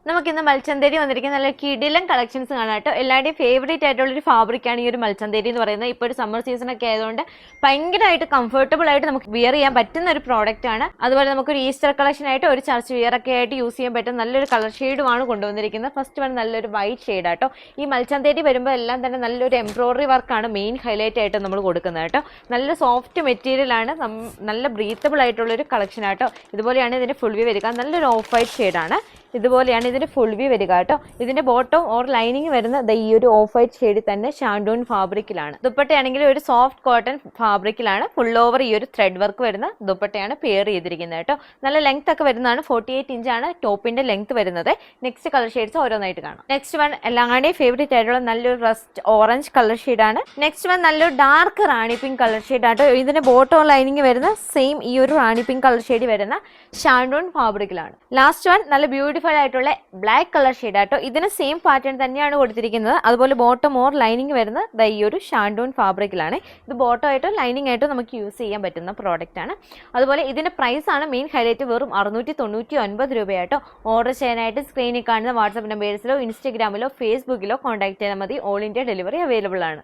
നമുക്ക് ഇന്ന് മൽച്ചന്തേരി വന്നിരിക്കുന്ന നല്ല കിടിലൻ കളക്ഷൻസ് കാണാം കേട്ടോ. എല്ലാവരുടെയും ഫേവറേറ്റ് ആയിട്ടുള്ളൊരു ഫാബ്രിക്കാണ് ഈ ഒരു മൽച്ചന്തേരി എന്ന് പറയുന്നത്. ഇപ്പോൾ ഒരു സമ്മർ സീസൺ ഒക്കെ ആയതുകൊണ്ട് ഭയങ്കരമായിട്ട് കംഫർട്ടബിൾ ആയിട്ട് നമുക്ക് വിയർ ചെയ്യാൻ പറ്റുന്ന ഒരു പ്രോഡക്റ്റ് ആണ്. അതുപോലെ നമുക്കൊരു ഈസ്റ്റർ കളക്ഷൻ ആയിട്ട് ഒരു ചർച്ച് വിയർ ഒക്കെ ആയിട്ട് യൂസ് ചെയ്യാൻ പറ്റുന്ന നല്ലൊരു കളർ ഷെയ്ഡുമാണ് കൊണ്ടുവന്നിരിക്കുന്നത്. ഫസ്റ്റ് വൺ നല്ലൊരു വൈറ്റ് ഷെയ്ഡ് ആട്ടോ. ഈ മൽച്ചന്തേരി വരുമ്പോൾ എല്ലാം തന്നെ നല്ലൊരു എംബ്രോയിഡറി വർക്കാണ് മെയിൻ ഹൈലൈറ്റ് ആയിട്ട് നമ്മൾ കൊടുക്കുന്നത് കേട്ടോ. നല്ല സോഫ്റ്റ് മെറ്റീരിയൽ ആണ്, നല്ല ബ്രീത്തബിൾ ആയിട്ടുള്ളൊരു കളക്ഷൻ ആട്ടോ. ഇതുപോലെയാണ് ഇതിന്റെ ഫുൾ വ്യൂ വരിക. നല്ലൊരു ഓഫ് വൈറ്റ് ഷെയ്ഡാണ്. ഇതുപോലെയാണ് ഇതിന്റെ ഫുൾ വ്യൂ വരിക കേട്ടോ. ഇതിന്റെ ബോട്ടം ഓർ ലൈനിങ് വരുന്നത് ഈ ഒരു ഓഫ് വൈറ്റ് ഷെയ്ഡിൽ തന്നെ ഷാൻഡൂൺ ഫാബ്രിക്കിലാണ്. ദുപ്പട്ടയാണെങ്കിൽ ഒരു സോഫ്റ്റ് കോട്ടൺ ഫാബ്രിക്കിലാണ്. ഫുൾ ഓവർ ഈ ഒരു ത്രെഡ് വർക്ക് വരുന്ന ദുപ്പട്ടയാണ് പെയർ ചെയ്തിരിക്കുന്നത് കേട്ടോ. നല്ല ലെങ്ത് ഒക്കെ വരുന്നതാണ്. 48 ഇഞ്ചാണ് ടോപ്പിന്റെ ലെങ്ത് വരുന്നത്. നെക്സ്റ്റ് കളർ ഷെയ്ഡ്സ് ഓരോന്നായിട്ട് കാണാം. നെക്സ്റ്റ് വൺ എല്ലാവരുടെയും ഫേവറേറ്റ് ആയിട്ടുള്ള നല്ലൊരു റസ്റ്റ് ഓറഞ്ച് കളർ ഷെയ്ഡാണ്. നെക്സ്റ്റ് വൺ നല്ലൊരു ഡാർക്ക് റാണി പിങ്ക് കളർ ഷെയ്ഡാട്ടോ. ഇതിന്റെ ബോട്ടം ലൈനിങ് വരുന്ന സെയിം ഈ ഒരു റാണി പിങ്ക് കളർ ഷെയ്ഡ് വരുന്ന ഷാൻഡൂൺ ഫാബ്രിക്കിലാണ്. ലാസ്റ്റ് വൺ നല്ല ബ്യൂട്ടിഫുൾ ആയിട്ടുള്ള ബ്ലാക്ക് കളർ ഷെയ്ഡ് ആട്ടോ. ഇതിന് സെയിം പാറ്റേൺ തന്നെയാണ് കൊടുത്തിരിക്കുന്നത്. അതുപോലെ ബോട്ടം ഓർ ലൈനിങ് വരുന്നത് ഈ ഒരു ഷാൻഡൂൺ ഫാബ്രിക്കിലാണ്. ഇത് ബോട്ടം ആയിട്ടോ ലൈനിങ് ആയിട്ടോ നമുക്ക് യൂസ് ചെയ്യാൻ പറ്റുന്ന പ്രോഡക്റ്റ് ആണ്. അതുപോലെ ഇതിന്റെ പ്രൈസ് ആണ് മെയിൻ ഹൈലൈറ്റ്. വെറും 699 രൂപയാട്ടോ. ഓർഡർ ചെയ്യാനായിട്ട് സ്ക്രീനിൽ കാണുന്ന വാട്സ്ആപ്പ് നമ്പേഴ്സിലോ ഇൻസ്റ്റഗ്രാമിലോ ഫേസ്ബുക്കിലോ കോൺടാക്ട് ചെയ്താൽ മതി. ഓൾ ഇന്ത്യ ഡെലിവറി അവൈലബിൾ ആണ്.